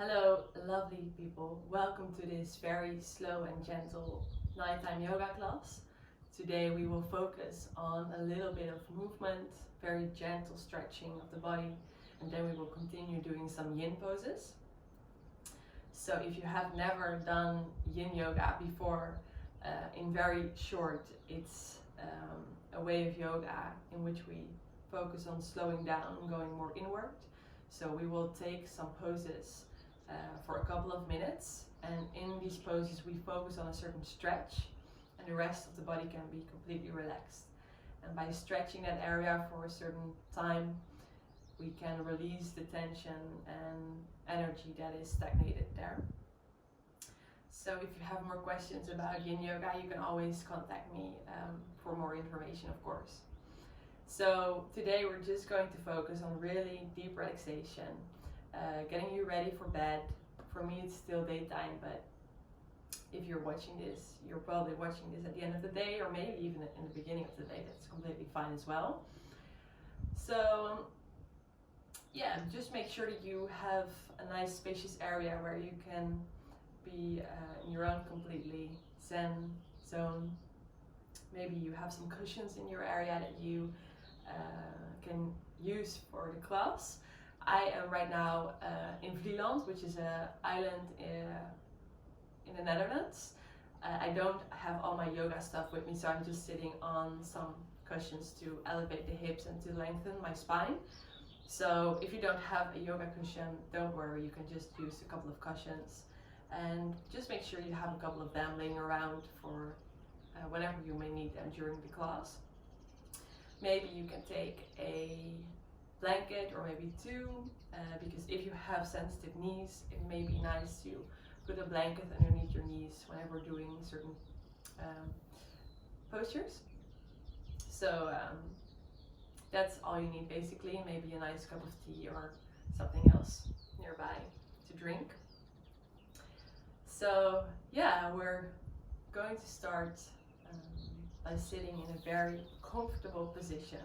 Hello, lovely people. Welcome to this very slow and gentle nighttime yoga class. Today we will focus on a little bit of movement, very gentle stretching of the body, and then we will continue doing some yin poses. So if you have never done yin yoga before, in very short, it's a way of yoga in which we focus on slowing down and going more inward. So we will take some poses for a couple of minutes, and in these poses we focus on a certain stretch and the rest of the body can be completely relaxed. And by stretching that area for a certain time, we can release the tension and energy that is stagnated there. So if you have more questions about yin yoga, you can always contact me for more information, of course. So today we're just going to focus on really deep relaxation, getting you ready for bed. For me it's still daytime, but if you're watching this, you're probably watching this at the end of the day, or maybe even in the beginning of the day. That's completely fine as well. So yeah, just make sure that you have a nice spacious area where you can be in your own completely zen zone. Maybe you have some cushions in your area that you can use for the class. I am right now in Vlieland, which is an island in the Netherlands. I don't have all my yoga stuff with me, so I'm just sitting on some cushions to elevate the hips and to lengthen my spine. So if you don't have a yoga cushion, don't worry, you can just use a couple of cushions, and just make sure you have a couple of them laying around for whenever you may need them during the class. Maybe you can take a blanket or maybe two, because if you have sensitive knees, it may be nice to put a blanket underneath your knees whenever doing certain postures. So that's all you need basically. Maybe a nice cup of tea or something else nearby to drink. So yeah, we're going to start by sitting in a very comfortable position.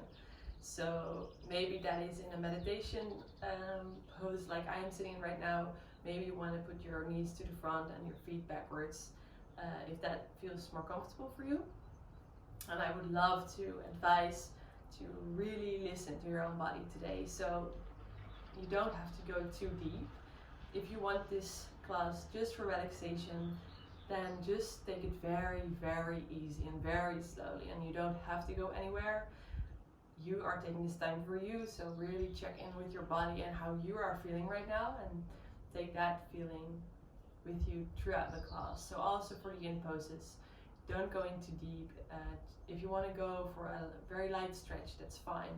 So maybe that is in a meditation pose like I am sitting in right now. Maybe you want to put your knees to the front and your feet backwards, if that feels more comfortable for you. And I would love to advise to really listen to your own body today. So you don't have to go too deep. If you want this class just for relaxation, then just take it very, very easy and very slowly, and you don't have to go anywhere. You are taking this time for you, so really check in with your body and how you are feeling right now, and take that feeling with you throughout the class. So also for the yin poses, don't go in too deep. If you want to go for a very light stretch, that's fine.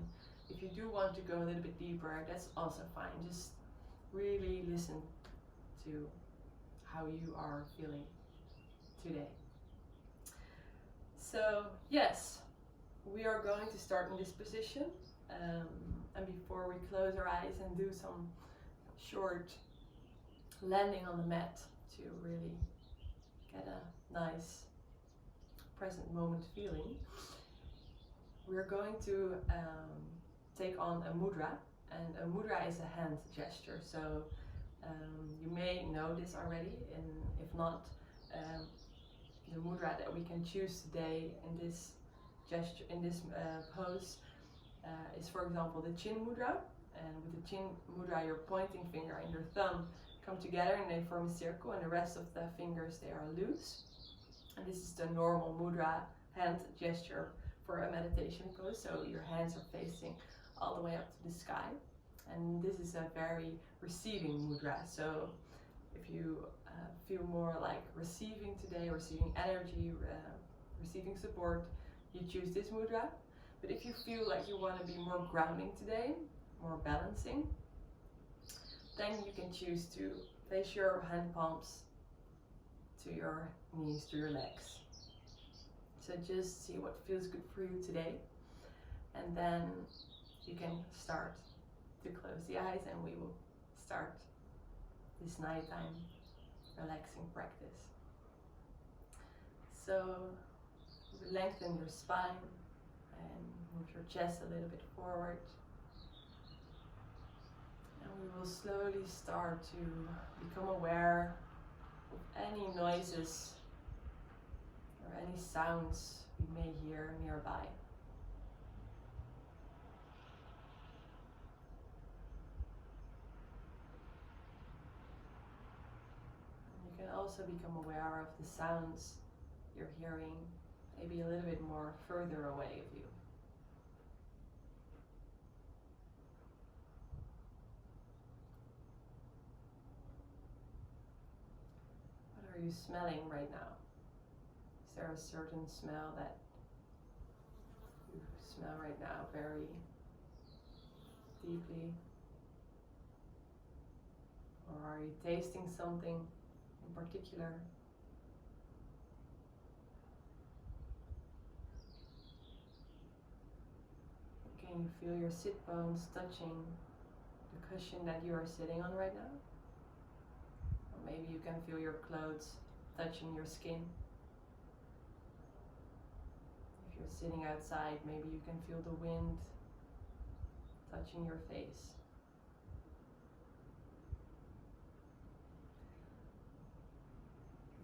If you do want to go a little bit deeper, that's also fine. Just really listen to how you are feeling today. So yes, we are going to start in this position, and before we close our eyes and do some short landing on the mat to really get a nice present moment feeling, we're going to take on a mudra, and a mudra is a hand gesture. So you may know this already, and if not, the mudra that we can choose today in this gesture, in this pose, is for example the chin mudra. And with the chin mudra, your pointing finger and your thumb come together and they form a circle, and the rest of the fingers, they are loose. And this is the normal mudra hand gesture for a meditation pose. So your hands are facing all the way up to the sky, and this is a very receiving mudra. So if you feel more like receiving today, receiving energy, receiving support, you choose this mudra. But if you feel like you want to be more grounding today, more balancing, then you can choose to place your hand palms to your knees, to your legs. So just see what feels good for you today, and then you can start to close the eyes, and we will start this nighttime relaxing practice. So lengthen your spine and move your chest a little bit forward, and We will slowly start to become aware of any noises or any sounds we may hear nearby. And you can also become aware of the sounds you're hearing, maybe a little bit more further away of you. What are you smelling right now? Is there a certain smell that you smell right now very deeply? Or are you tasting something in particular? Can you feel your sit bones touching the cushion that you are sitting on right now? Or maybe you can feel your clothes touching your skin. If you're sitting outside, maybe you can feel the wind touching your face.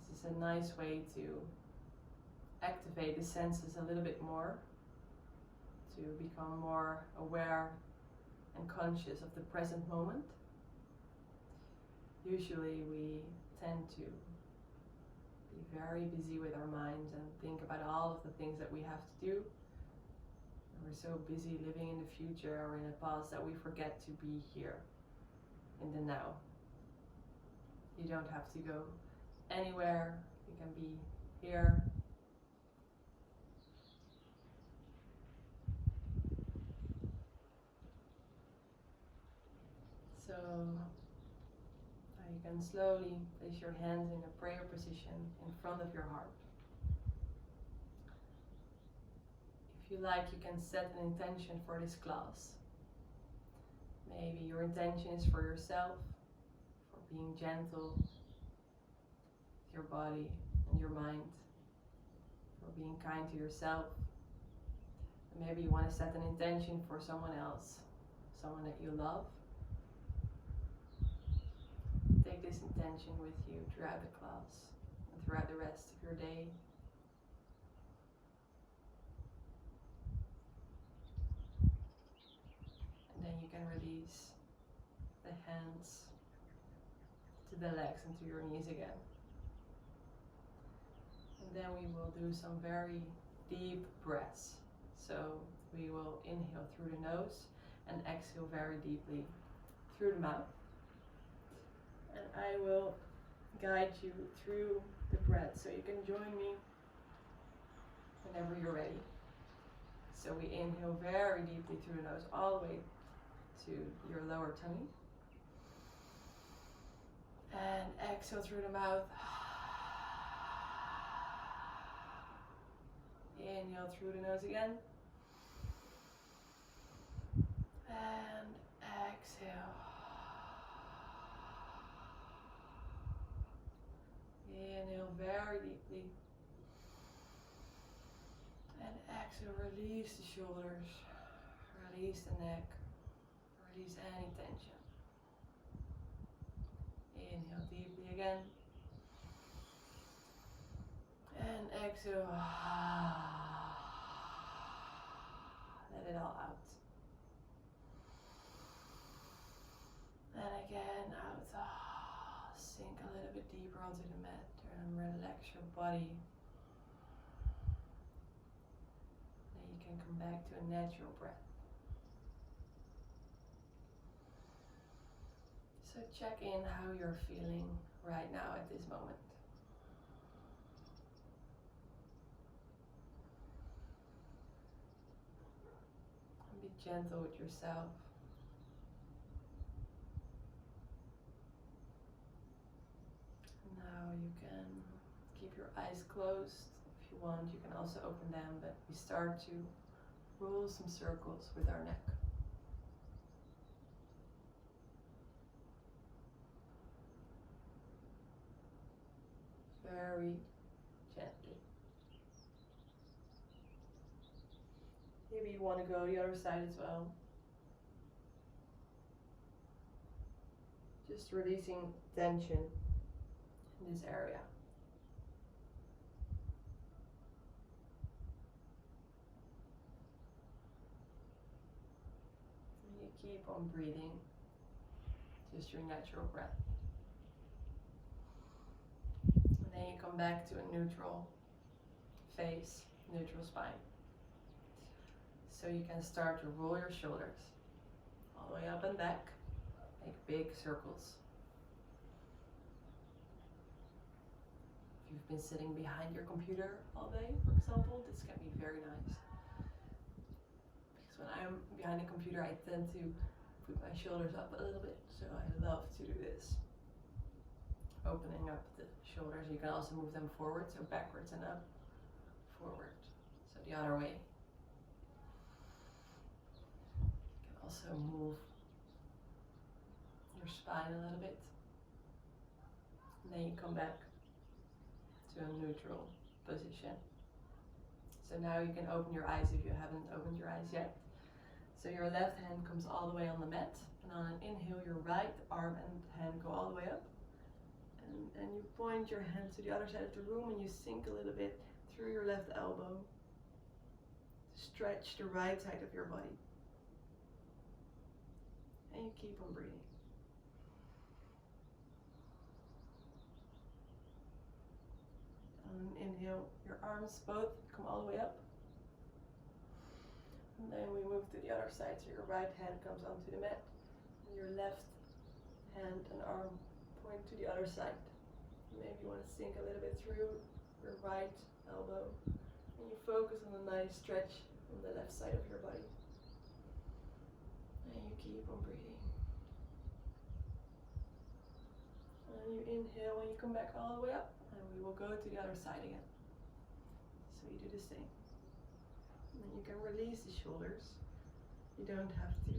This is a nice way to activate the senses a little bit more, to become more aware and conscious of the present moment. Usually we tend to be very busy with our minds and think about all of the things that we have to do. And we're so busy living in the future or in the past that we forget to be here in the now. You don't have to go anywhere, you can be here. So you can slowly place your hands in a prayer position in front of your heart. If you like, you can set an intention for this class. Maybe your intention is for yourself, for being gentle with your body and your mind, for being kind to yourself. And maybe you want to set an intention for someone else, someone that you love. Take this intention with you throughout the class and throughout the rest of your day. And then you can release the hands to the legs and to your knees again. And then we will do some very deep breaths. So we will inhale through the nose and exhale very deeply through the mouth. And I will guide you through the breath, so you can join me whenever you're ready. So we inhale very deeply through the nose, all the way to your lower tummy. And exhale through the mouth. Inhale through the nose again. And exhale. Inhale very deeply. And exhale, release the shoulders, release the neck, release any tension. Inhale deeply again. And exhale. Let it all out. And again, out. Sink a little bit deeper onto the mat and relax your body. Then you can come back to a natural breath. So check in how you're feeling right now at this moment. And be gentle with yourself. Now you can keep your eyes closed. If you want, you can also open them, but we start to roll some circles with our neck. Very gently. Maybe you want to go the other side as well. Just releasing tension in this area. And you keep on breathing, just your natural breath. And then you come back to a neutral face, neutral spine. So you can start to roll your shoulders all the way up and back, make big circles. If you've been sitting behind your computer all day, for example, this can be very nice. Because when I'm behind the computer, I tend to put my shoulders up a little bit, so I love to do this. Opening up the shoulders, you can also move them forward, so backwards and up, forward, so the other way. Also move your spine a little bit, and then you come back to a neutral position. So now you can open your eyes if you haven't opened your eyes yet. So your left hand comes all the way on the mat, and on an inhale your right arm and hand go all the way up, and you point your hand to the other side of the room and you sink a little bit through your left elbow. Stretch the right side of your body. And you keep on breathing. On an inhale, your arms both come all the way up. And then we move to the other side, so your right hand comes onto the mat. And your left hand and arm point to the other side. Maybe you want to sink a little bit through your right elbow. And you focus on a nice stretch on the left side of your body. And you keep on breathing. And you inhale when you come back all the way up, and we will go to the other side again. So you do the same. And then you can release the shoulders. You don't have to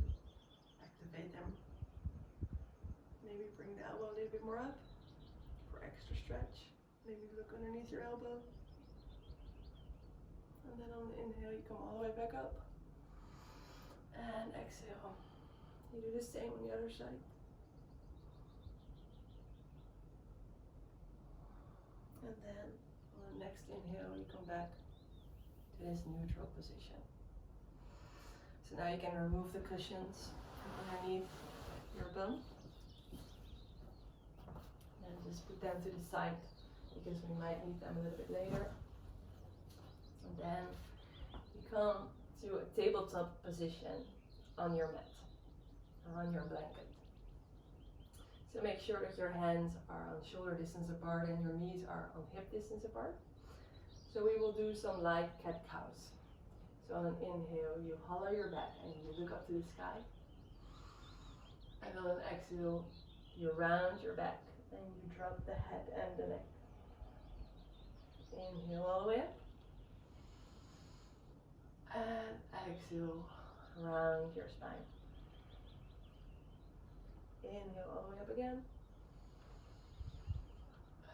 activate them. Maybe bring the elbow a little bit more up for extra stretch. Maybe look underneath your elbow. And then on the inhale you come all the way back up. And exhale. You do the same on the other side. And then on the next inhale you come back to this neutral position. So now you can remove the cushions from underneath your bum. And just put them to the side because we might need them a little bit later. And then you come to a tabletop position on your mat or on your blanket. So make sure that your hands are on shoulder distance apart and your knees are on hip distance apart. So we will do some light cat-cows. So on an inhale you hollow your back and you look up to the sky. And on an exhale you round your back and you drop the head and the neck. Inhale all the way up. And exhale, round your spine. Inhale all the way up again.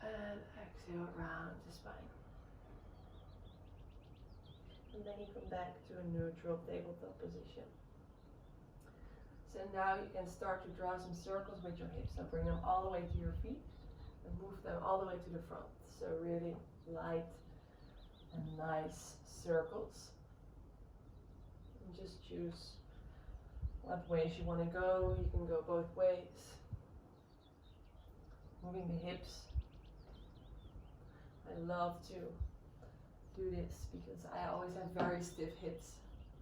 And exhale, round the spine. And then you come back to a neutral tabletop position. So now you can start to draw some circles with your hips. So bring them all the way to your feet and move them all the way to the front. So really light and nice circles. And just choose what ways you want to go. You can go both ways. Moving the hips. I love to do this because I always have very stiff hips.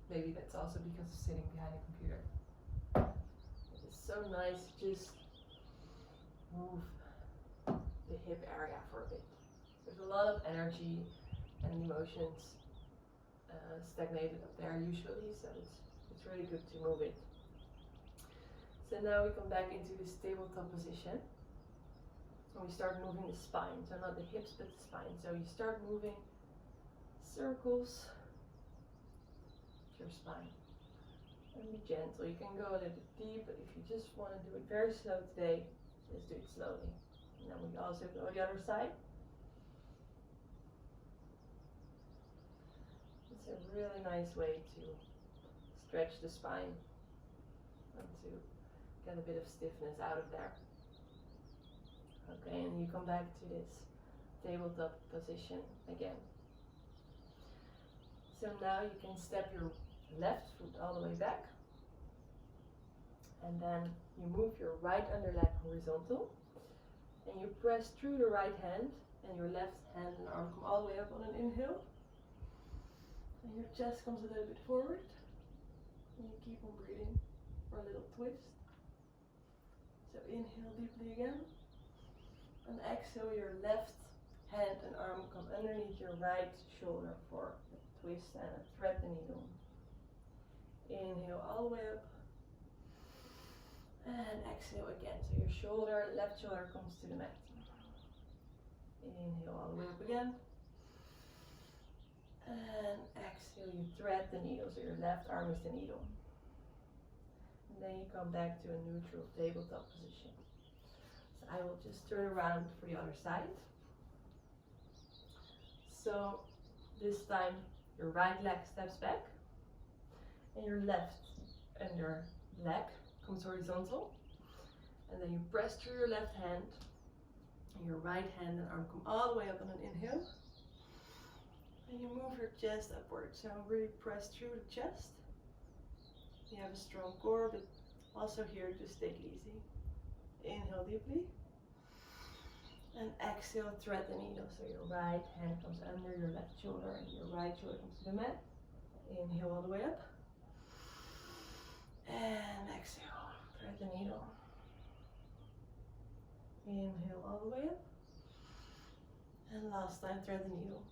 Maybe that's also because of sitting behind a computer. It's so nice to just move the hip area for a bit. There's a lot of energy and emotions stagnated up there usually, so it's really good to move it. So now we come back into this tabletop position. And we start moving the spine, so not the hips but the spine. So you start moving circles with your spine. And be gentle. You can go a little bit deep, but if you just want to do it very slow today, just do it slowly. And then we also go the other side. It's a really nice way to stretch the spine and to get a bit of stiffness out of there. Okay, and you come back to this tabletop position again. So now you can step your left foot all the way back, and then you move your right underleg horizontal, and you press through the right hand, and your left hand and arm come all the way up on an inhale, and your chest comes a little bit forward, and you keep on breathing for a little twist. So inhale deeply again, and exhale, your left hand and arm come underneath your right shoulder for a twist and a thread the needle. Inhale all the way up, and exhale again. So your shoulder, left shoulder comes to the mat. Inhale all the way up again, and exhale, you thread the needle, so your left arm is the needle. And then you come back to a neutral tabletop position. So I will just turn around for the other side. So this time your right leg steps back, and your left under leg comes horizontal, and then you press through your left hand, and your right hand and arm come all the way up on an inhale, and you move your chest upwards. So really press through the chest. You have a strong core, but also here just take it easy. Inhale deeply, and exhale, thread the needle. So your right hand comes under your left shoulder, and your right shoulder comes to the mat. Inhale all the way up, and exhale, thread the needle. Inhale all the way up, and last time thread the needle.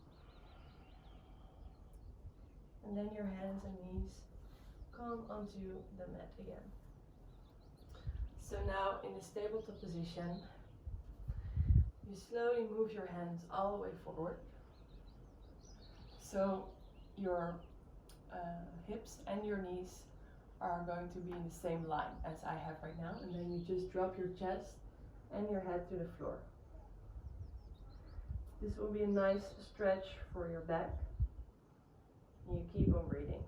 And then your hands and knees come onto the mat again. So now in this tabletop position, you slowly move your hands all the way forward. So your hips and your knees are going to be in the same line as I have right now, and then you just drop your chest and your head to the floor. This will be a nice stretch for your back. You keep on breathing.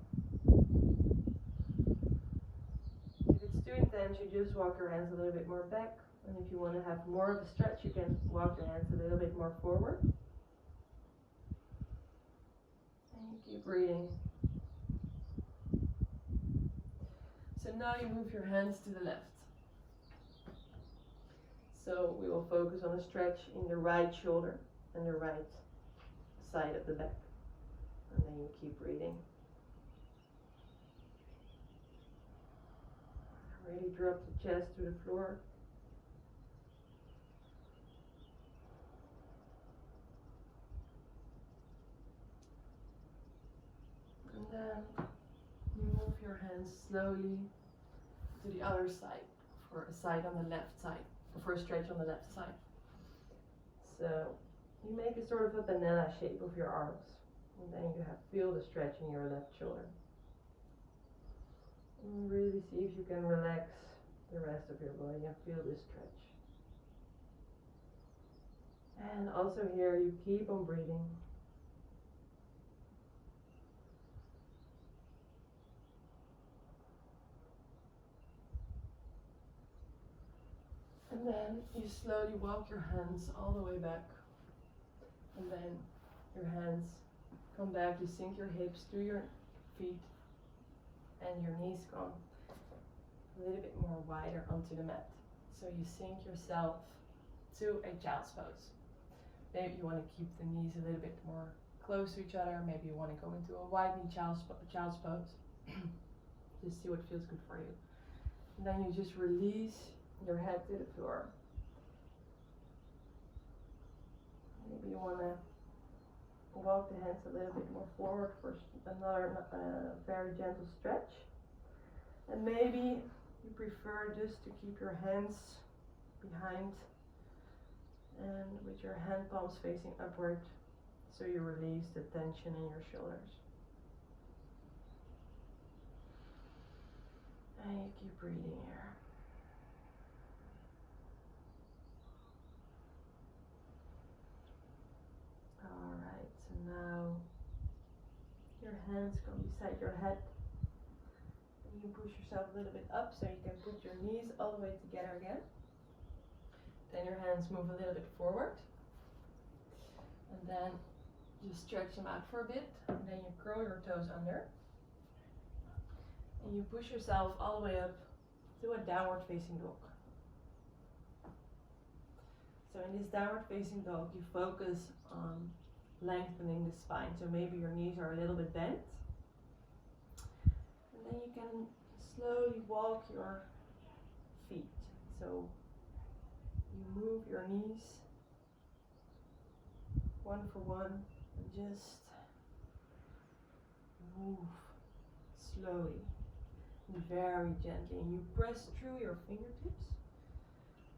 If it's too intense, you just walk your hands a little bit more back, and if you want to have more of a stretch, you can walk your hands a little bit more forward. And you keep breathing. So now you move your hands to the left. So we will focus on a stretch in the right shoulder and the right side of the back. And then you keep breathing. Really drop the chest to the floor. And then you move your hands slowly to the other side for a side on the left side, for a stretch on the left side. So you make a sort of a banana shape of your arms. And then you feel the stretch in your left shoulder. And really see if you can relax the rest of your body and feel this stretch. And also here you keep on breathing. And then you slowly walk your hands all the way back. And then your hands come back, you sink your hips through your feet, and your knees come a little bit more wider onto the mat. So you sink yourself to a child's pose. Maybe you want to keep the knees a little bit more close to each other. Maybe you want to go into a wide knee child's pose. Just see what feels good for you. And then you just release your head to the floor. Maybe you want to walk the hands a little bit more forward for another very gentle stretch. And maybe you prefer just to keep your hands behind and with your hand palms facing upward, so you release the tension in your shoulders. And you keep breathing here. Alright, so now your hands come beside your head. And you push yourself a little bit up so you can put your knees all the way together again. Then your hands hands move a little bit forward. And then just stretch them out for a bit. And then you curl your toes under. And you push yourself all the way up to a downward facing dog. So in this downward facing dog, you focus on lengthening the spine. So maybe your knees are a little bit bent. And then you can slowly walk your feet. So you move your knees one for one and just move slowly and very gently. And you press through your fingertips.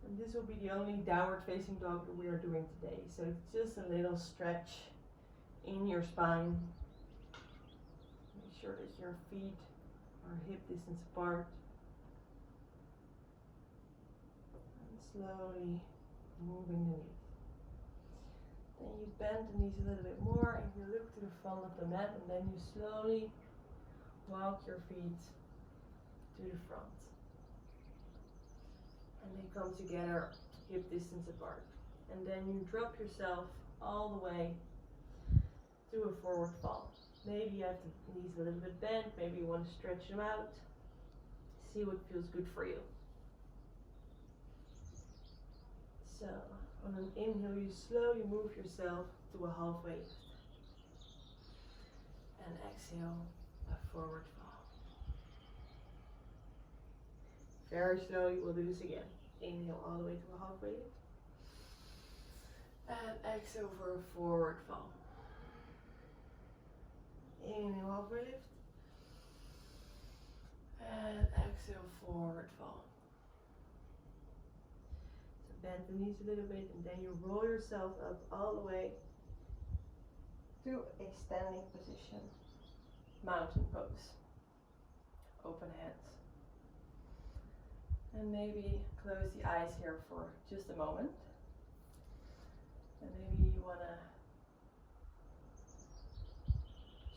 And this will be the only downward facing dog that we are doing today. So it's just a little stretch in your spine. Make sure that your feet are hip distance apart. And slowly moving the knees. Then you bend the knees a little bit more and you look to the front of the mat, and then you slowly walk your feet to the front. And they come together hip distance apart. And then you drop yourself all the way to a forward fold. Maybe you have the knees a little bit bent, maybe you want to stretch them out. See what feels good for you. So, on an inhale, you slowly move yourself to a halfway lift. And exhale, a forward fold. Very slowly, we'll do this again. Inhale all the way to a halfway lift. And exhale for a forward fold. Inhale, halfway lift. And exhale, forward fold. So bend the knees a little bit, and then you roll yourself up all the way to a standing position. Mountain pose. Open hands. And maybe close the eyes here for just a moment. And maybe you want to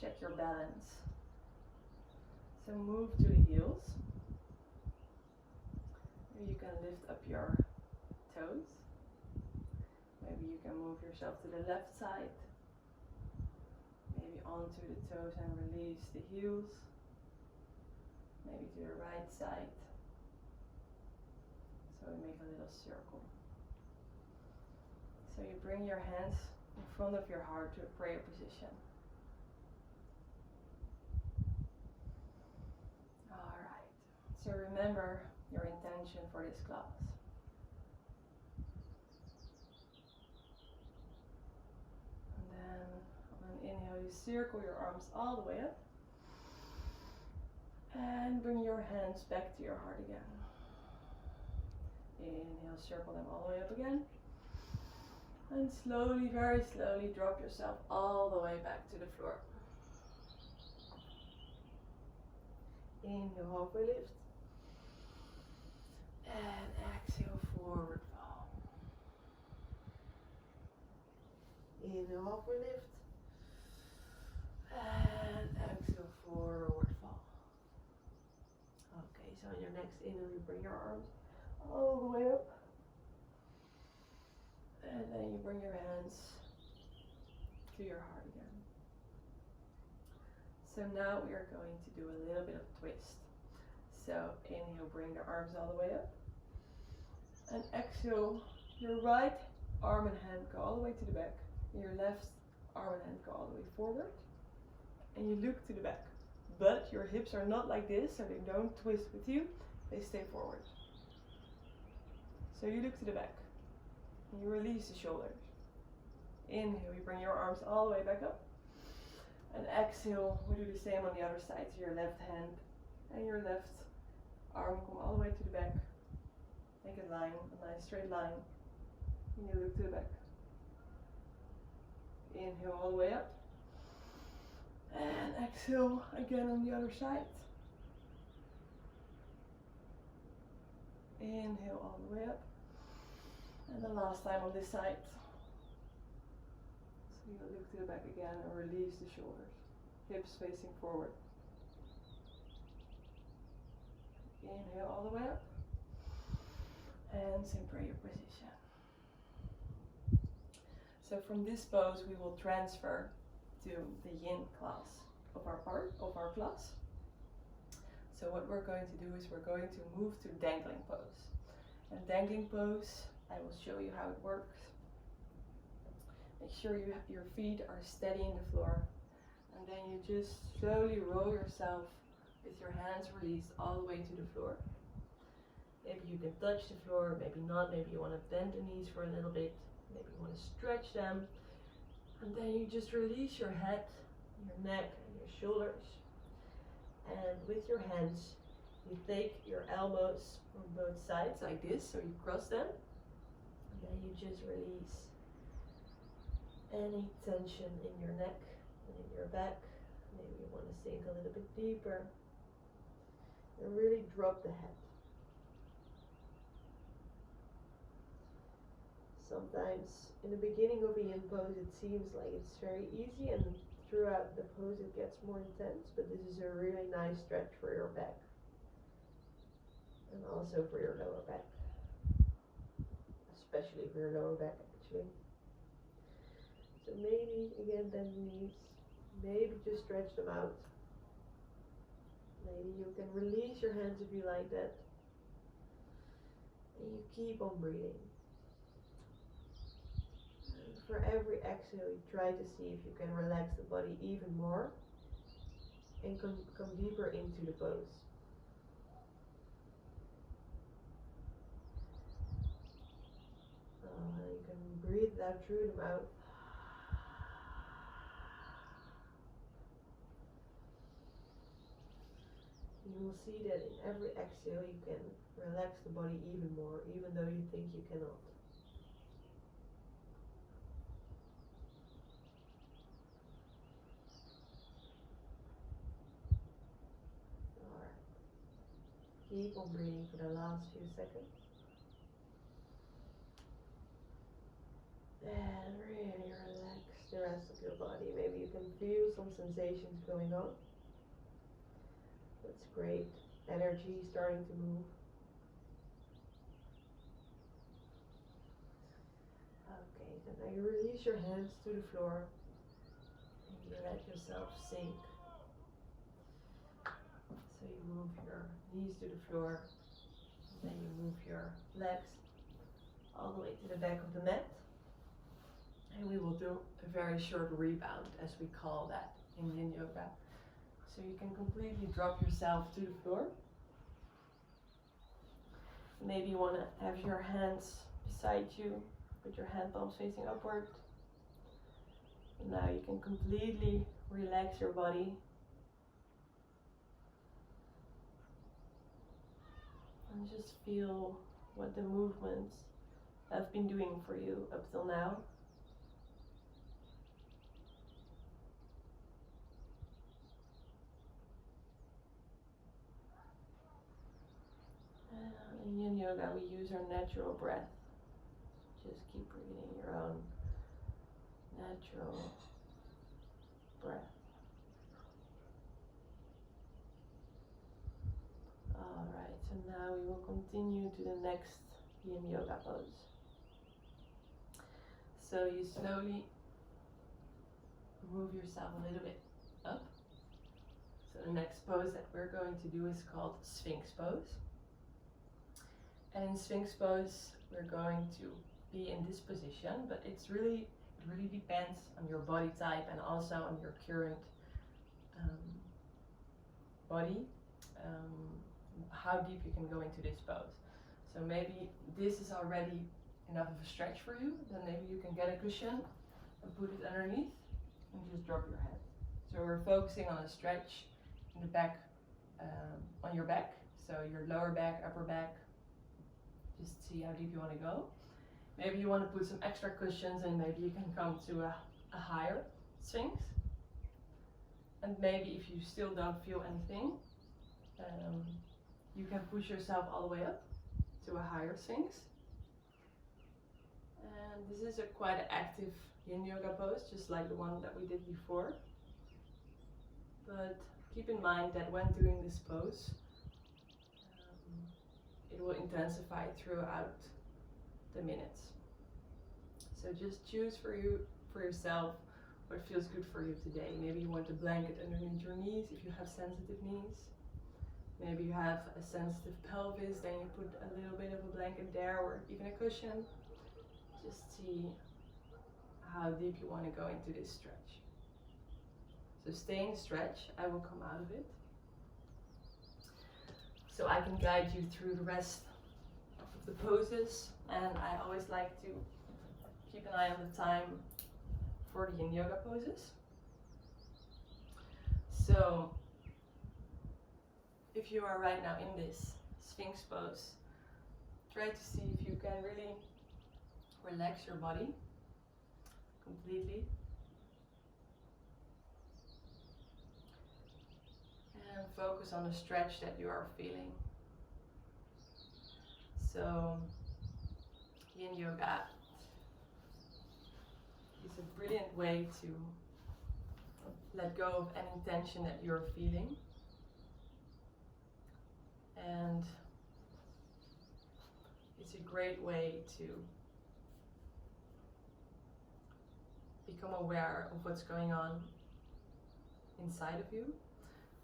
check your balance. So move to the heels. Maybe you can lift up your toes. Maybe you can move yourself to the left side. Maybe onto the toes and release the heels. Maybe to the right side. So we make a little circle. So you bring your hands in front of your heart to a prayer position. Alright, so remember your intention for this class. And then on an inhale, you circle your arms all the way up. And bring your hands back to your heart again. Inhale, circle them all the way up again. And slowly, very slowly, drop yourself all the way back to the floor. Inhale, halfway lift. And exhale, forward fold. Inhale, halfway lift. And exhale, forward fold. Okay, so on your next inhale, you bring your arms all the way up. And then you bring your hands to your heart again. So now we are going to do a little bit of twist. So inhale, bring the arms all the way up. And exhale, your right arm and hand go all the way to the back. And your left arm and hand go all the way forward. And you look to the back. But your hips are not like this, so they don't twist with you. They stay forward. So you look to the back. And you release the shoulders. Inhale, you bring your arms all the way back up. And exhale, we do the same on the other side. So your left hand and your left arm come all the way to the back. Make a line, a nice straight line. And you look to the back. Inhale all the way up. And exhale again on the other side. Inhale all the way up. And the last time on this side. So you look to the back again and release the shoulders. Hips facing forward. Inhale all the way up. And same prayer position. So from this pose we will transfer to the yin class of our class. So what we're going to do is we're going to move to Dangling Pose. And Dangling Pose, I will show you how it works. Make sure your feet are steady in the floor, and then you just slowly roll yourself with your hands released all the way to the floor. Maybe you can touch the floor, maybe not, maybe you want to bend the knees for a little bit, maybe you want to stretch them, and then you just release your head, your neck and your shoulders, and with your hands you take your elbows on both sides like this, so you cross them, and then you just release any tension in your neck and in your back. Maybe you want to sink a little bit deeper and really drop the head. Sometimes in the beginning of a yin pose it seems like it's very easy, and throughout the pose it gets more intense, but this is a really nice stretch for your back and also for your lower back, especially for your lower back actually. So maybe again bend the knees, maybe just stretch them out. Maybe you can release your hands if you like that, and you keep on breathing. For every exhale, you try to see if you can relax the body even more and come deeper into the pose. You can breathe that through the mouth. You will see that in every exhale you can relax the body even more, even though you think you cannot. Keep on breathing for the last few seconds. And really relax the rest of your body. Maybe you can feel some sensations going on. That's great. Energy starting to move. Okay, so now you release your hands to the floor. And you let yourself sink. So you move your knees to the floor, and then you move your legs all the way to the back of the mat, and we will do a very short rebound, as we call that in yin yoga. So you can completely drop yourself to the floor. Maybe you want to have your hands beside you, with your hand palms facing upward. And now you can completely relax your body. And just feel what the movements have been doing for you up till now. In yin yoga we use our natural breath. Just keep breathing your own natural breath. Alright, so now we will continue to the next yin yoga pose. So you slowly move yourself a little bit up. So the next pose that we're going to do is called Sphinx Pose. And in Sphinx Pose we're going to be in this position, but it really depends on your body type and also on your current body. How deep you can go into this pose. So maybe this is already enough of a stretch for you, then maybe you can get a cushion and put it underneath and just drop your head. So we're focusing on a stretch in the back, on your back, so your lower back, upper back. Just see how deep you want to go. Maybe you want to put some extra cushions and maybe you can come to a higher Sphinx. And maybe if you still don't feel anything, you can push yourself all the way up to a higher Sphinx. And this is a quite an active yin yoga pose, just like the one that we did before. But keep in mind that when doing this pose, it will intensify throughout the minutes. So So just choose for yourself what feels good for you today. Maybe you want a blanket underneath your knees if you have sensitive knees. Maybe you have a sensitive pelvis, then you put a little bit of a blanket there or even a cushion. Just see how deep you want to go into this stretch. So stay in the stretch, I will come out of it. So I can guide you through the rest of the poses, and I always like to keep an eye on the time for the yin-yoga poses. So if you are right now in this Sphinx pose, try to see if you can really relax your body completely. And focus on the stretch that you are feeling. So yin yoga is a brilliant way to let go of any tension that you're feeling. And it's a great way to become aware of what's going on inside of you.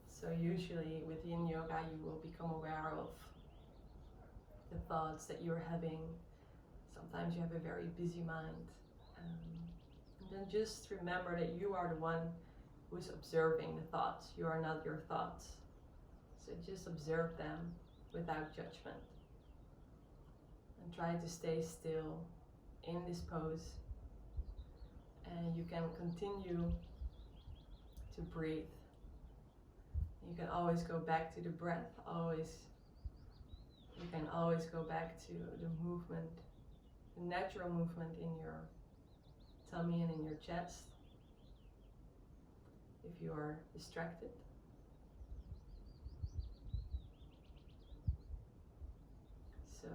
So usually with yin yoga you will become aware of the thoughts that you're having. Sometimes you have a very busy mind. And then just remember that you are the one who's observing the thoughts. You are not your thoughts. So just observe them without judgment. And try to stay still in this pose. And you can continue to breathe. You can always go back to the breath, you can always go back to the movement, the natural movement in your tummy and in your chest, if you are distracted. So,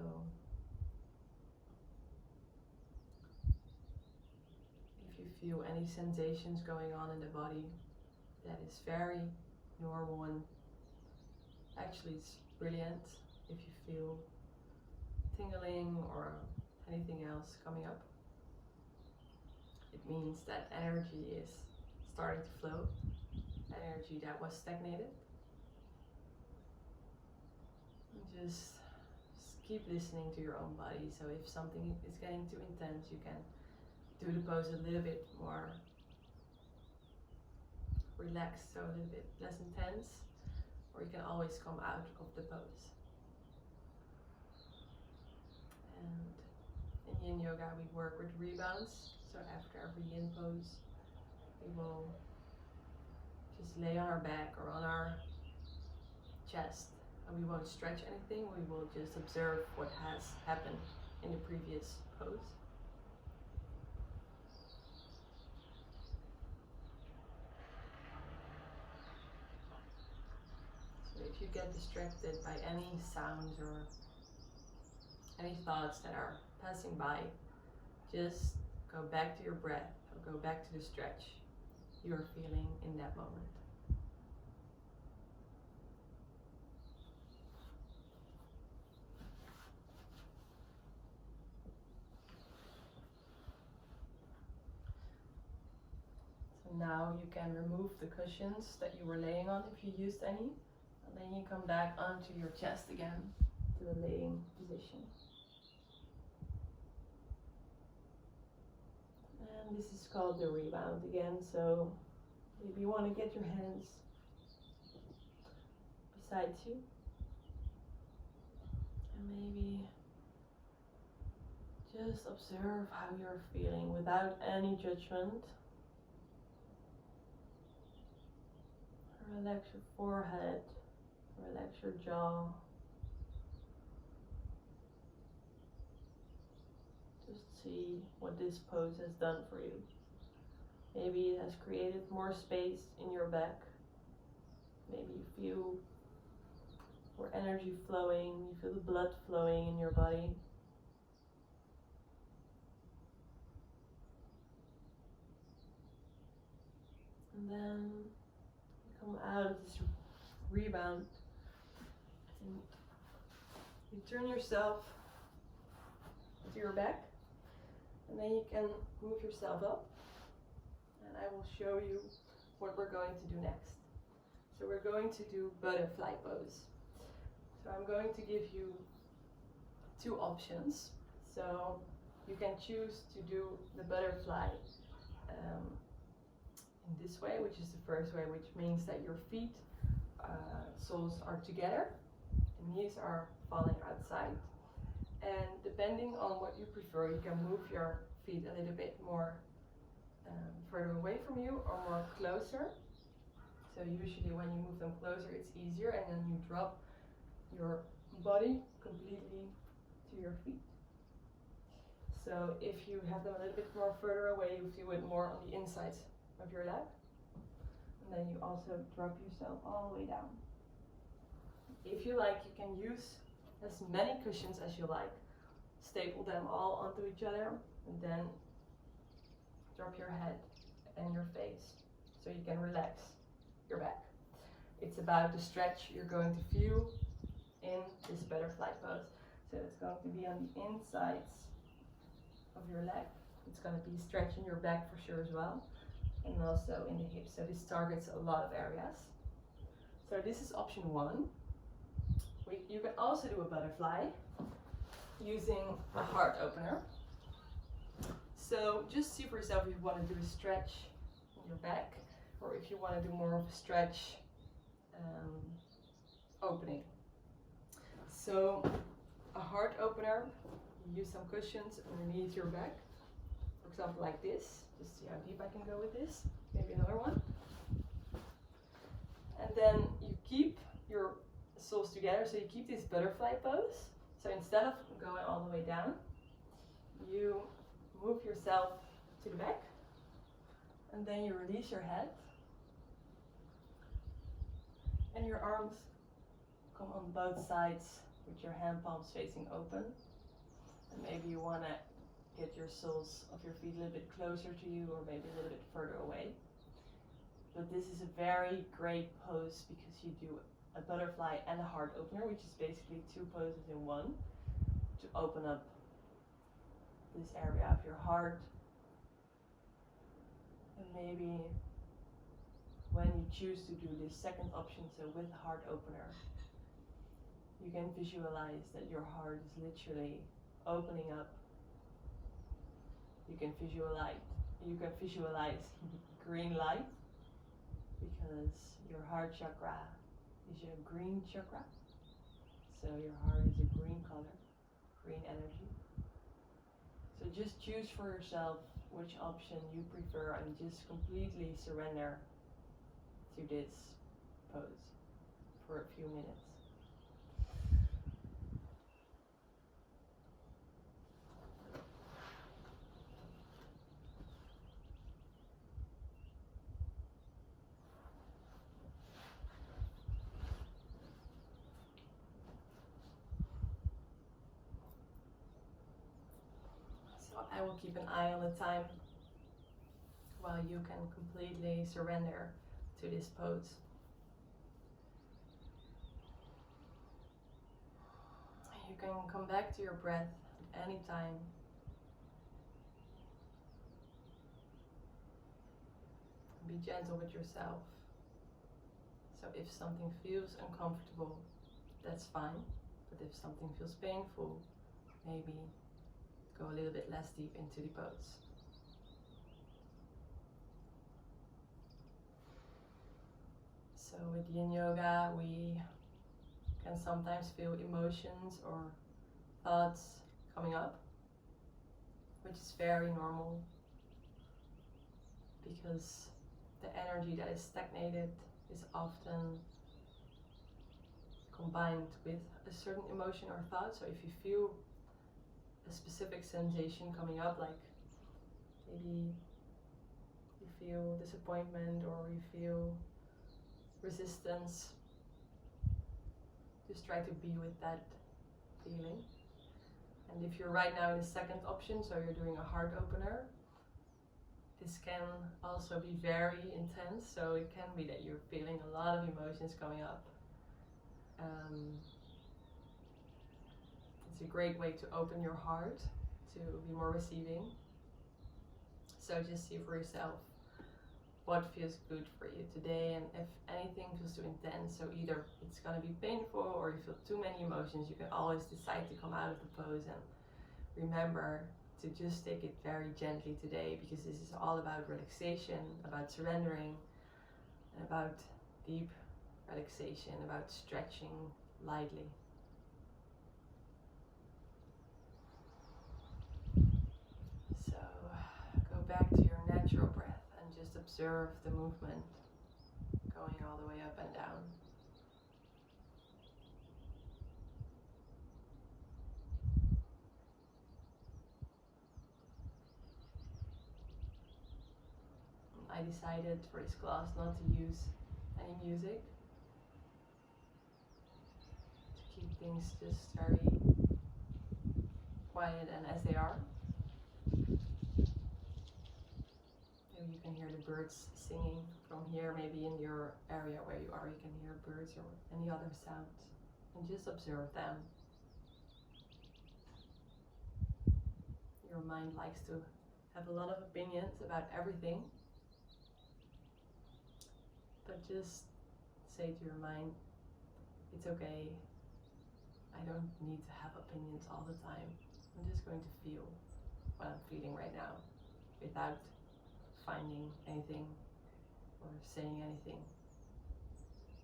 if you feel any sensations going on in the body, that is very normal, and actually it's brilliant if you feel tingling or anything else coming up. It means that energy is starting to flow, energy that was stagnated. And just keep listening to your own body. So if something is getting too intense, you can do the pose a little bit more relaxed, so a little bit less intense, or you can always come out of the pose. And in yin yoga we work with rebounds, so after every yin pose we will just lay on our back or on our chest, and we won't stretch anything, we will just observe what has happened in the previous pose. If you get distracted by any sounds or any thoughts that are passing by, just go back to your breath or go back to the stretch you're feeling in that moment. So now you can remove the cushions that you were laying on if you used any. And then you come back onto your chest again to a laying position. And this is called the rebound again. So maybe you want to get your hands beside you. And maybe just observe how you're feeling without any judgment. Relax your forehead. Relax your jaw. Just see what this pose has done for you. Maybe it has created more space in your back. Maybe you feel more energy flowing, you feel the blood flowing in your body. And then you come out of this rebound. And you turn yourself to your back, and And then you can move yourself up, and I will show you what we're going to do next. So we're going to do butterfly pose. So I'm going to give you two options. So you can choose to do the butterfly in this way, which is the first way, which means that your feet soles are together, the knees are falling outside. And depending on what you prefer, you can move your feet a little bit more further away from you or more closer. So usually when you move them closer, it's easier, and then you drop your body completely to your feet. So if you have them a little bit more further away, you feel it more on the insides of your leg. And then you also drop yourself all the way down. If you like, you can use as many cushions as you like. Staple them all onto each other, and then drop your head and your face so you can relax your back. It's about the stretch you're going to feel in this butterfly pose. So it's going to be on the insides of your leg. It's going to be stretching your back for sure as well, and also in the hips. So this targets a lot of areas. So this is option one. You can also do a butterfly using a heart opener. So just see for yourself if you want to do a stretch in your back, or if you want to do more of a stretch opening. So a heart opener, you use some cushions underneath your back. For example, like this. Just see how deep I can go with this. Maybe another one. And then you keep your soles together, so you keep this butterfly pose. So instead of going all the way down, you move yourself to the back, and then you release your head, and your arms come on both sides with your hand palms facing open. And maybe you want to get your soles of your feet a little bit closer to you, or maybe a little bit further away. But this is a very great pose because you do a butterfly and a heart opener, which is basically two poses in one, to open up this area of your heart. And maybe when you choose to do this second option, so with heart opener, you can visualize that your heart is literally opening up. You can visualize green light, because your heart chakra is your green chakra. So your heart is a green color, green energy. So just choose for yourself which option you prefer, and just completely surrender to this pose for a few minutes. I will keep an eye on the time while you can completely surrender to this pose. You can come back to your breath anytime. Be gentle with yourself. So if something feels uncomfortable, that's fine. But if something feels painful, maybe go a little bit less deep into the pose. So with yin yoga, we can sometimes feel emotions or thoughts coming up, which is very normal, because the energy that is stagnated is often combined with a certain emotion or thought. So if you feel a specific sensation coming up, like maybe you feel disappointment or you feel resistance, just try to be with that feeling. And if you're right now in the second option, so you're doing a heart opener, this can also be very intense. So it can be that you're feeling a lot of emotions coming up. It's a great way to open your heart, to be more receiving. So just see for yourself what feels good for you today, and if anything feels too intense, so either it's going to be painful or you feel too many emotions, you can always decide to come out of the pose. And remember to just take it very gently today, because this is all about relaxation, about surrendering, and about deep relaxation, about stretching lightly. So go back to your natural breath and just observe the movement going all the way up and down. I decided for this class not to use any music, to keep things just very quiet and as they are. Maybe you can hear the birds singing from here, maybe in your area where you are you can hear birds or any other sounds, and just observe them. Your mind likes to have a lot of opinions about everything, but just say to your mind, it's okay, I don't need to have opinions all the time. I'm just going to feel what I'm feeling right now without finding anything or saying anything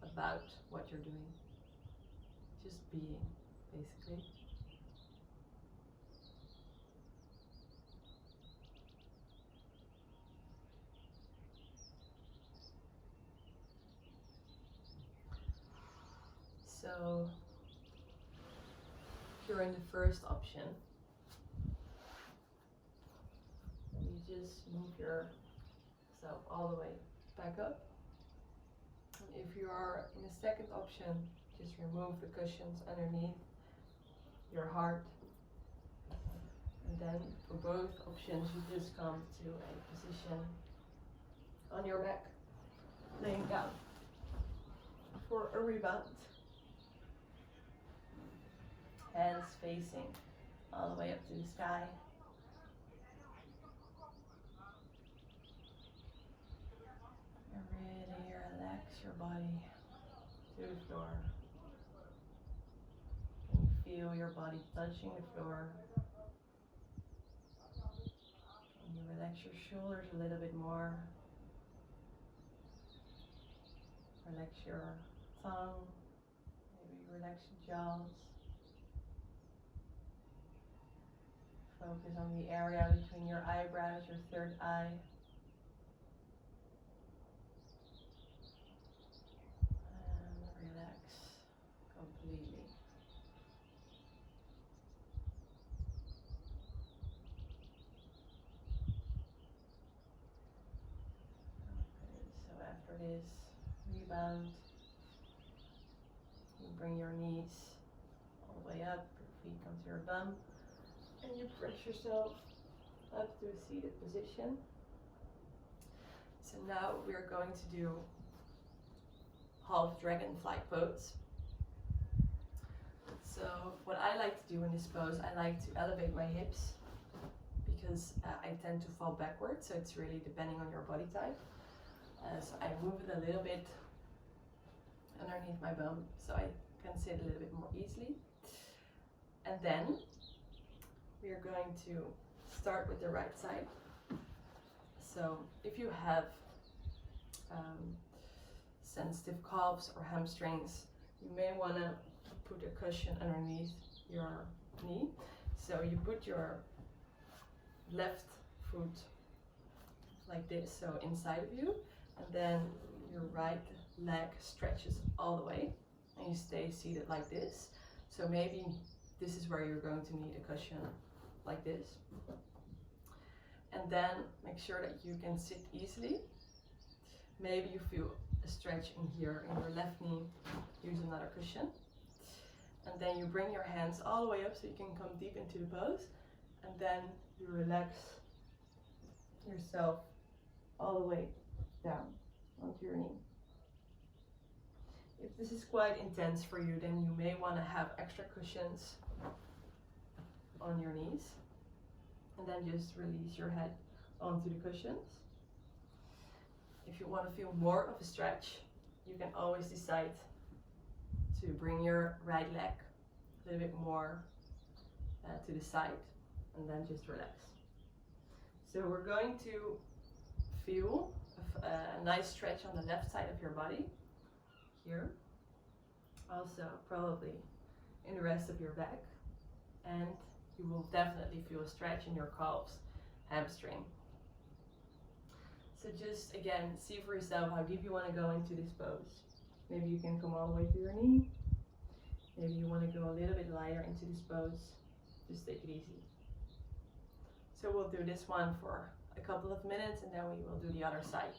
about what you're doing. Just being, basically. So, if you're in the first option, you just move yourself all the way back up. And if you are in the second option, just remove the cushions underneath your heart. And then for both options, you just come to a position on your back, laying down for a rebound. Hands facing all the way up to the sky. And really relax your body to the floor. And you feel your body touching the floor. And you relax your shoulders a little bit more. Relax your tongue. Maybe relax your jaws. Focus on the area between your eyebrows, your third eye. And relax completely. Okay, so after this rebound, you bring your knees all the way up, your feet come to your bum. And you press yourself up to a seated position. So now we're going to do half dragonfly pose. So what I like to do in this pose, I like to elevate my hips, because I tend to fall backwards, so it's really depending on your body type. So I move it a little bit underneath my bum, so I can sit a little bit more easily. And then we are going to start with the right side. So if you have sensitive calves or hamstrings, you may want to put a cushion underneath your knee. So you put your left foot like this, so inside of you, and then your right leg stretches all the way, and you stay seated like this. So maybe this is where you're going to need a cushion like this. And then make sure that you can sit easily. Maybe you feel a stretch in here in your left knee, use another cushion. And then you bring your hands all the way up so you can come deep into the pose. And then you relax yourself all the way down onto your knee. If this is quite intense for you, then you may want to have extra cushions on your knees. And then just release your head onto the cushions. If you want to feel more of a stretch, you can always decide to bring your right leg a little bit more to the side and then just relax. So we're going to feel a nice stretch on the left side of your body here, also probably in the rest of your back, and you will definitely feel a stretch in your calves, hamstring. So just again, see for yourself how deep you want to go into this pose. Maybe you can come all the way to your knee. Maybe you want to go a little bit lighter into this pose. Just take it easy. So we'll do this one for a couple of minutes and then we will do the other side.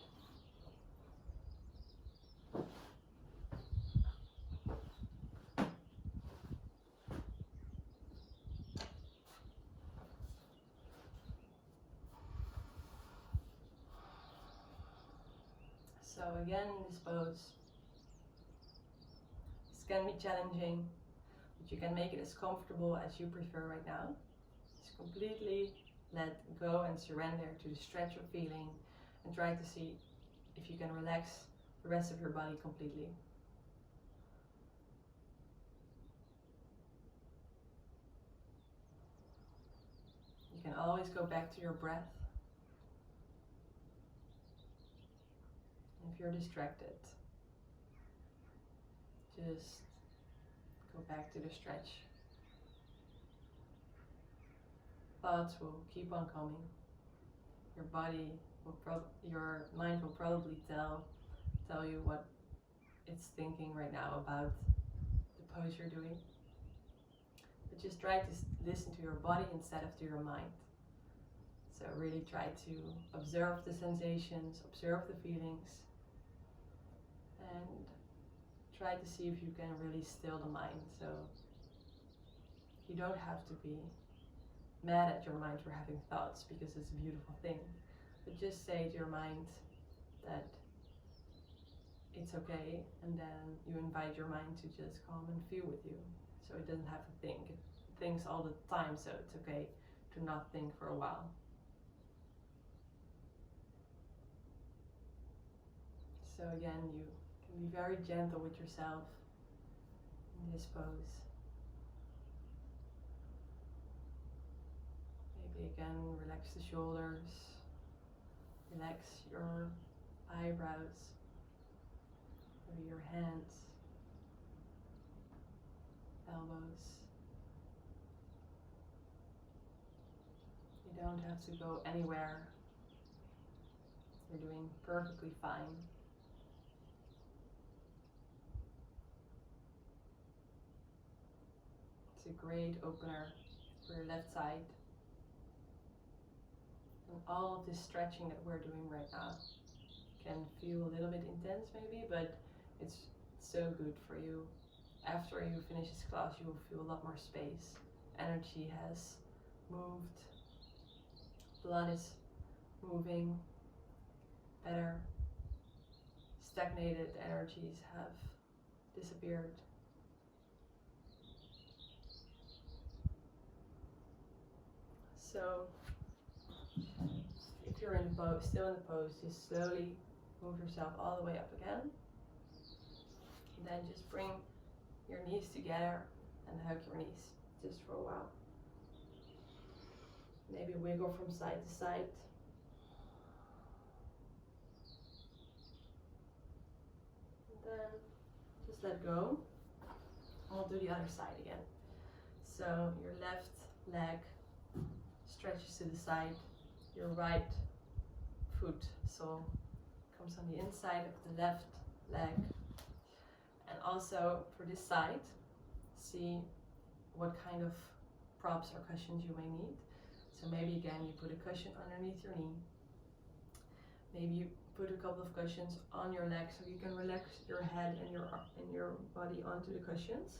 So again, this pose, this can be challenging, but you can make it as comfortable as you prefer right now. Just completely let go and surrender to the stretch you're feeling and try to see if you can relax the rest of your body completely. You can always go back to your breath. If you're distracted, just go back to the stretch. Thoughts will keep on coming. Your body will your mind will probably tell you what it's thinking right now about the pose you're doing. But just try to listen to your body instead of to your mind. So really try to observe the sensations, observe the feelings, and try to see if you can really still the mind. So you don't have to be mad at your mind for having thoughts, because it's a beautiful thing. But just say to your mind that it's okay, and then you invite your mind to just come and feel with you. So it doesn't have to think. It thinks all the time, so it's okay to not think for a while. So again, you can be very gentle with yourself in this pose. Maybe again, relax the shoulders, relax your eyebrows, maybe your hands, elbows. You don't have to go anywhere. You're doing perfectly fine. It's a great opener for your left side. And all of this stretching that we're doing right now can feel a little bit intense maybe, but it's so good for you. After you finish this class, you will feel a lot more space. Energy has moved. Blood is moving better. Stagnated energies have disappeared. So if you're in the pose, still in the pose, just slowly move yourself all the way up again. And then just bring your knees together and hug your knees just for a while. Maybe wiggle from side to side. And then just let go. We'll do the other side again. So your left leg stretches to the side. Your right foot sole comes on the inside of the left leg. And also for this side, see what kind of props or cushions you may need. So maybe again you put a cushion underneath your knee. Maybe you put a couple of cushions on your legs so you can relax your head and your body onto the cushions.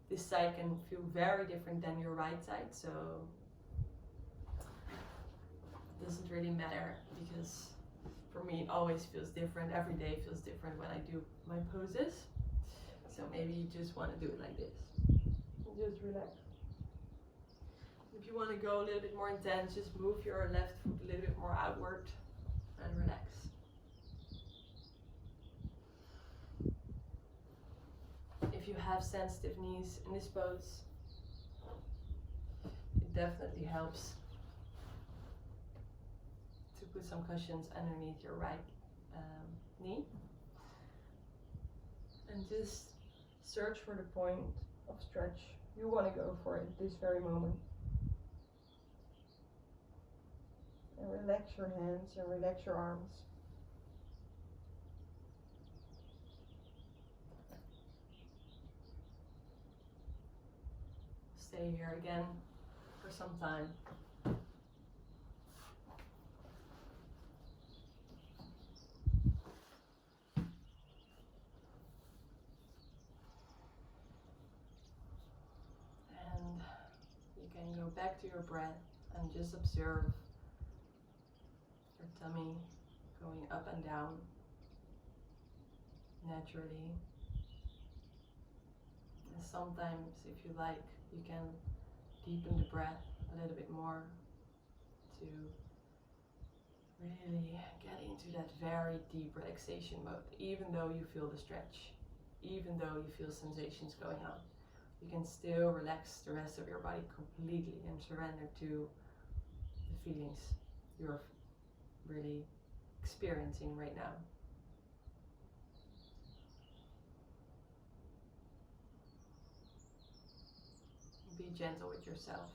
This side can feel very different than your right side, so it doesn't really matter, because for me it always feels different. Every day feels different when I do my poses. So maybe you just want to do it like this. Just relax. If you want to go a little bit more intense, just move your left foot a little bit more outward and relax. If you have sensitive knees in this pose, it definitely helps to put some cushions underneath your right knee. And just search for the point of stretch you want to go for at this very moment. And relax your hands and relax your arms. Stay here again for some time. And you can go back to your breath and just observe your tummy going up and down naturally. And sometimes, if you like, you can deepen the breath a little bit more to really get into that very deep relaxation mode. Even though you feel the stretch, even though you feel sensations going on, you can still relax the rest of your body completely and surrender to the feelings you're really experiencing right now. Be gentle with yourself.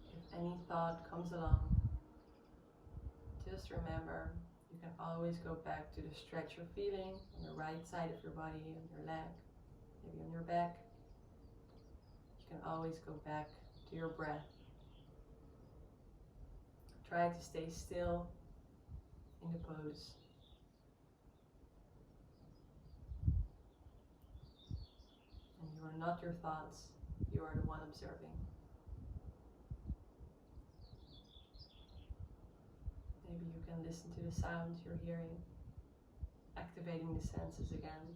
If any thought comes along, just remember you can always go back to the stretch you're feeling on the right side of your body, on your leg, maybe on your back. You can always go back to your breath. Try to stay still in the pose. And you are not your thoughts, you are the one observing. Maybe you can listen to the sounds you're hearing, activating the senses again,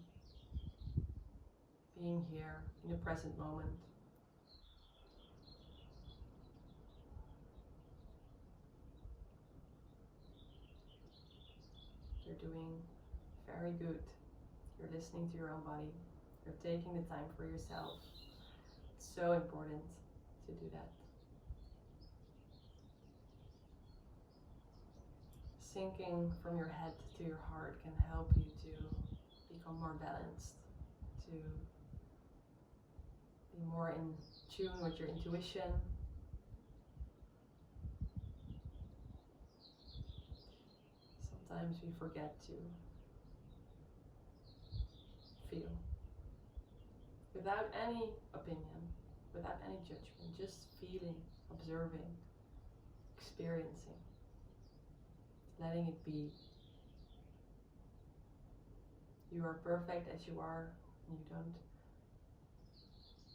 being here in the present moment. You're doing very good. You're listening to your own body. You're taking the time for yourself. It's so important to do that. Sinking from your head to your heart can help you to become more balanced, to be more in tune with your intuition. Sometimes we forget to feel without any opinion, without any judgment, just feeling, observing, experiencing, letting it be. You are perfect as you are, and you don't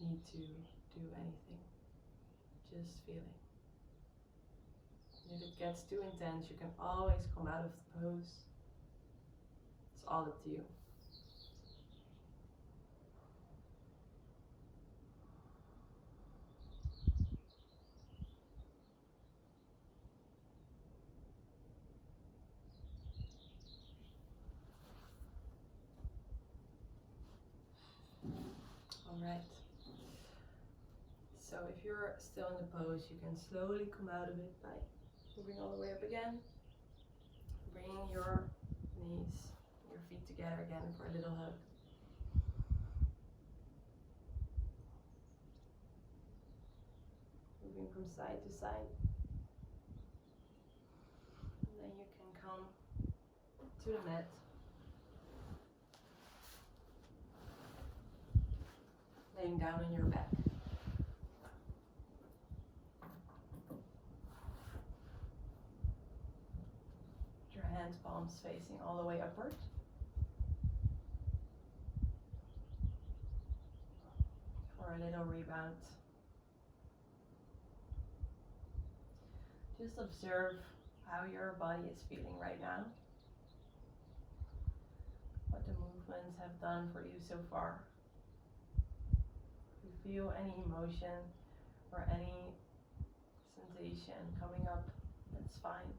need to do anything, just feeling. If it gets too intense, you can always come out of the pose. It's all up to you. Alright. So if you're still in the pose, you can slowly come out of it by moving all the way up again. Bringing your knees, your feet together again for a little hug. Moving from side to side. And then you can come to the mat. Laying down on your back. Hands, palms facing all the way upward. For a little rebound. rebound. Just observe how your body is feeling right now. What the movements have done for you so far. If you feel any emotion or any sensation coming up, that's fine.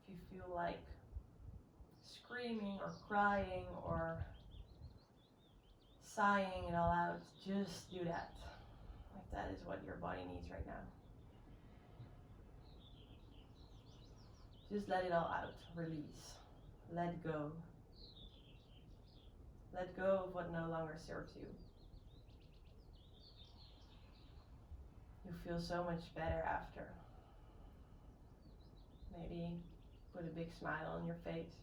If you feel like screaming or crying or sighing it all out, just do that. Like that is what your body needs right now. Just let it all out, release, let go. Let go of what no longer serves you. You feel so much better after. Maybe put a big smile on your face.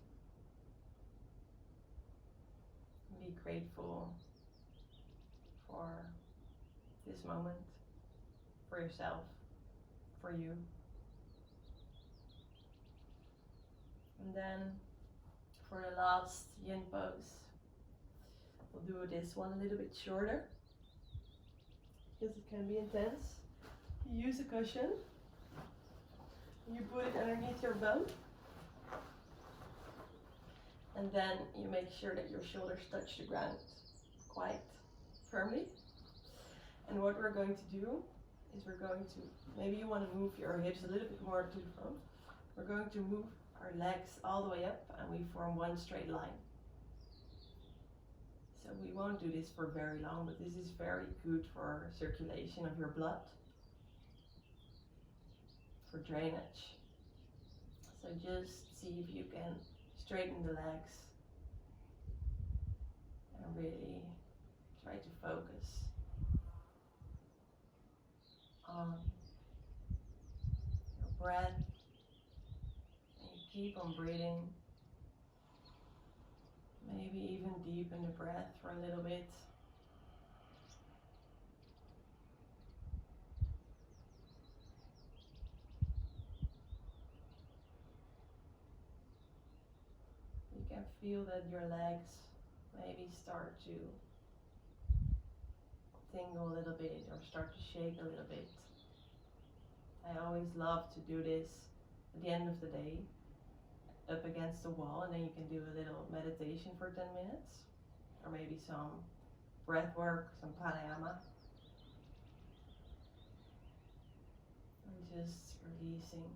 Be grateful for this moment, for yourself, for you. And then for the last yin pose, we'll do this one a little bit shorter because it can be intense. You use a cushion, you put it underneath your bum, and then you make sure that your shoulders touch the ground quite firmly. And what we're going to do is maybe you want to move your hips a little bit more to the front. We're going to move our legs all the way up and we form one straight line. So we won't do this for very long, but this is very good for circulation of your blood, for drainage. So just see if you can straighten the legs and really try to focus on your breath. And you keep on breathing. Maybe even deepen the breath for a little bit. You can feel that your legs maybe start to tingle a little bit or start to shake a little bit. I always love to do this at the end of the day, up against the wall, and then you can do a little meditation for 10 minutes, or maybe some breath work, some pranayama, and just releasing.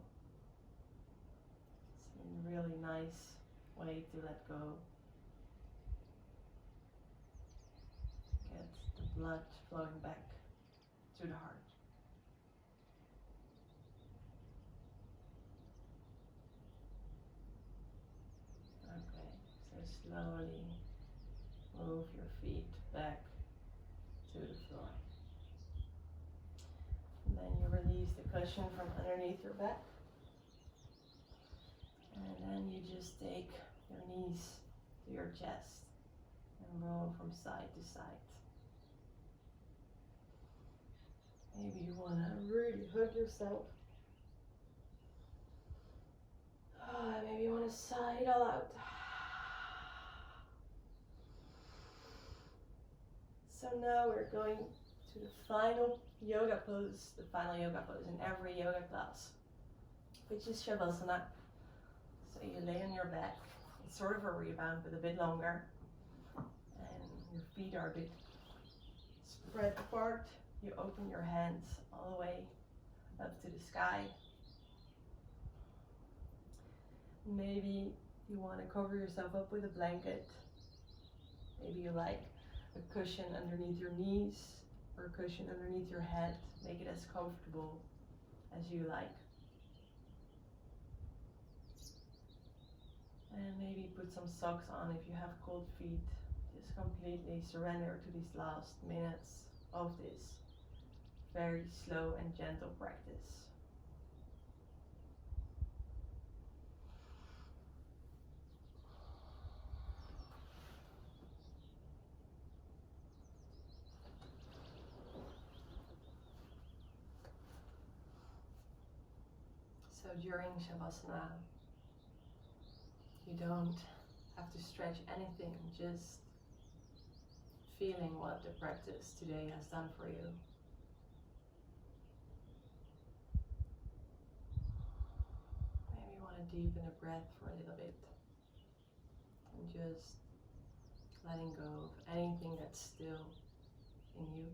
It's a really nice way to let go. Get the blood flowing back to the heart. Okay, so slowly move your feet back to the floor. And then you release the cushion from underneath your back. And then you just take your knees to your chest and roll from side to side. Maybe you want to really hug yourself. Maybe you want to sigh it all out. So now we're going to the final yoga pose in every yoga class, which is Shavasana. So you lay on your back. It's sort of a rebound, but a bit longer. And your feet are a bit spread apart. You open your hands all the way up to the sky. Maybe you want to cover yourself up with a blanket. Maybe you like a cushion underneath your knees or a cushion underneath your head. Make it as comfortable as you like. And maybe put some socks on if you have cold feet. Just completely surrender to these last minutes of this very slow and gentle practice. So during Shavasana, you don't have to stretch anything, just feeling what the practice today has done for you. Maybe you want to deepen the breath for a little bit and just letting go of anything that's still in you.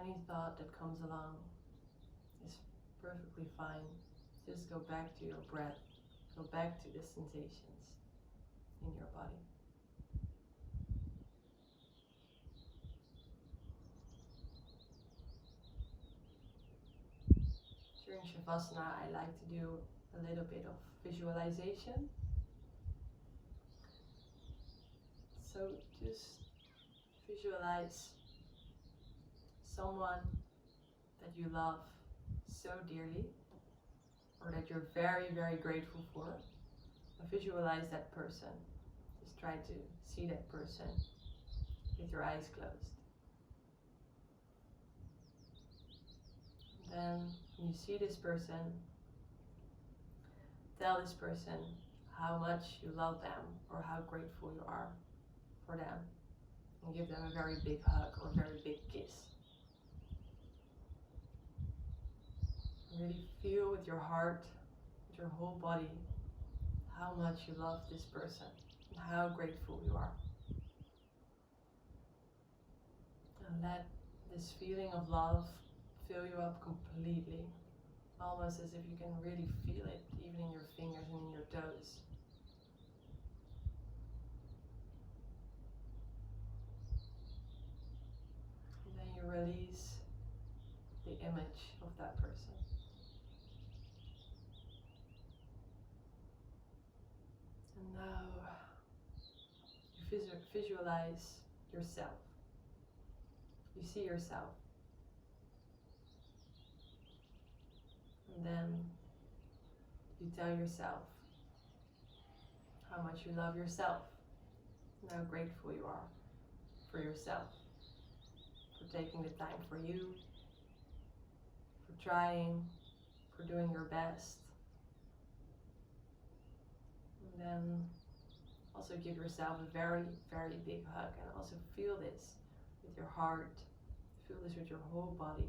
Any thought that comes along is perfectly fine. Just go back to your breath. Go back to the sensations in your body. During Shavasana, I like to do a little bit of visualization. So just visualize someone that you love so dearly, or that you're very, very grateful for. Visualize that person. Just try to see that person with your eyes closed. Then when you see this person, tell this person how much you love them or how grateful you are for them, and give them a very big hug or a very big kiss. Really feel with your heart, with your whole body, how much you love this person and how grateful you are. And let this feeling of love fill you up completely, almost as if you can really feel it even in your fingers and in your toes. And then you release the image of that person. And now you visualize yourself. You see yourself. And then you tell yourself how much you love yourself and how grateful you are for yourself, for taking the time for you, for trying, for doing your best. And then also give yourself a very, very big hug, and also feel this with your heart, feel this with your whole body.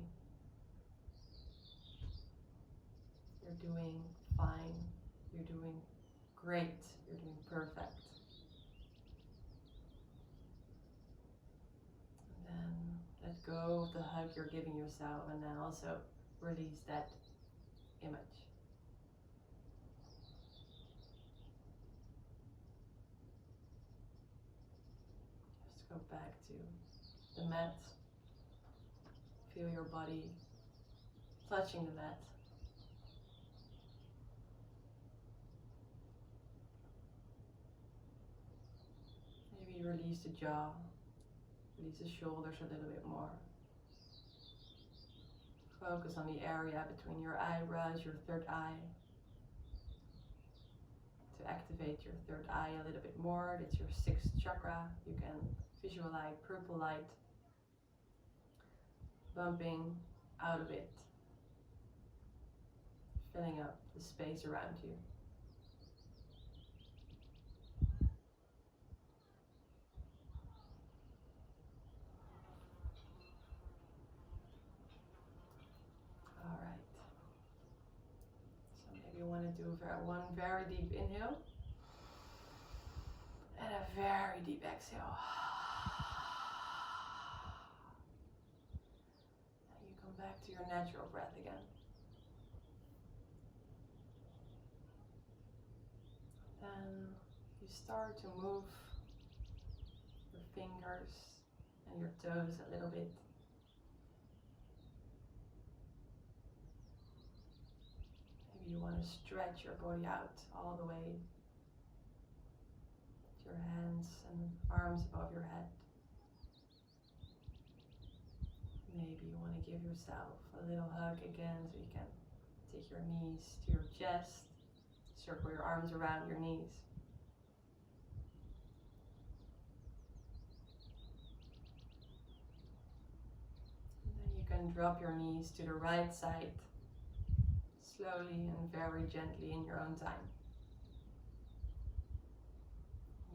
You're doing fine, you're doing great, you're doing perfect. And then let go of the hug you're giving yourself, and then also release that image. Just go back to the mat. Feel your body touching the mat. Maybe release the jaw, release the shoulders a little bit more. Focus on the area between your eyebrows, your third eye. To activate your third eye a little bit more, it's your sixth chakra. You can visualize purple light bumping out of it, filling up the space around you. Alright. So maybe you want to do one very deep inhale and a very deep exhale. And you come back to your natural breath again. Then you start to move your fingers and your toes a little bit. Maybe you want to stretch your body out all the way. Your hands and arms above your head. Maybe you want to give yourself a little hug again, so you can take your knees to your chest, circle your arms around your knees. And then you can drop your knees to the right side, slowly and very gently in your own time.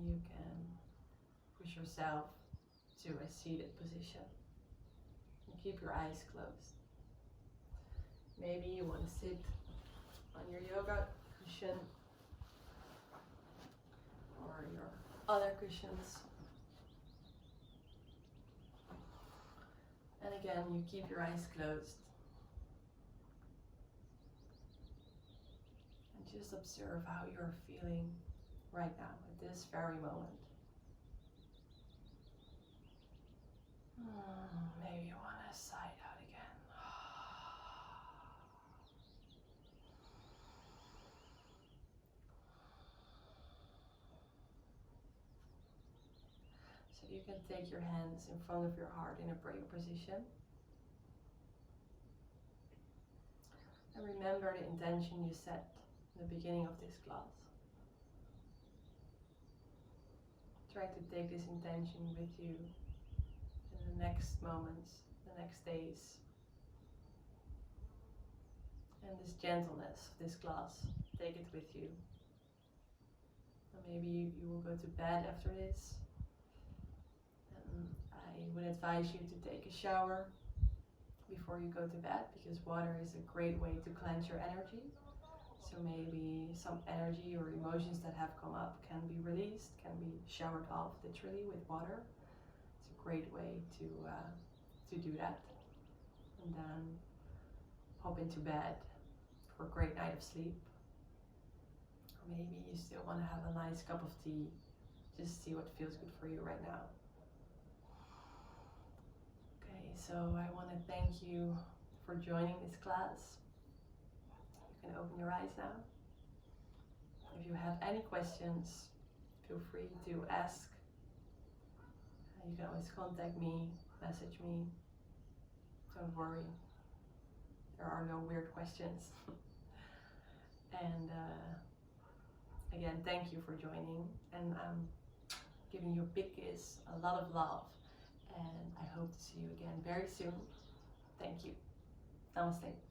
You can push yourself to a seated position and keep your eyes closed. Maybe you want to sit on your yoga cushion or your other cushions. And again, you keep your eyes closed. And just observe how you're feeling right now, at this very moment. Maybe you want to sigh out again. So you can take your hands in front of your heart in a prayer position. And remember the intention you set in the beginning of this class. Try to take this intention with you in the next moments, the next days. And this gentleness of this class, take it with you. And maybe you will go to bed after this. And I would advise you to take a shower before you go to bed, because water is a great way to cleanse your energy. So maybe some energy or emotions that have come up can be released, can be showered off literally with water. It's a great way to do that. And then hop into bed for a great night of sleep. Or maybe you still want to have a nice cup of tea. Just see what feels good for you right now. Okay, so I want to thank you for joining this class. You can open your eyes now. If you have any questions, feel free to ask. You can always contact me, message me. Don't worry, there are no weird questions. And again, thank you for joining. And I'm giving you a big kiss, a lot of love. And I hope to see you again very soon. Thank you. Namaste.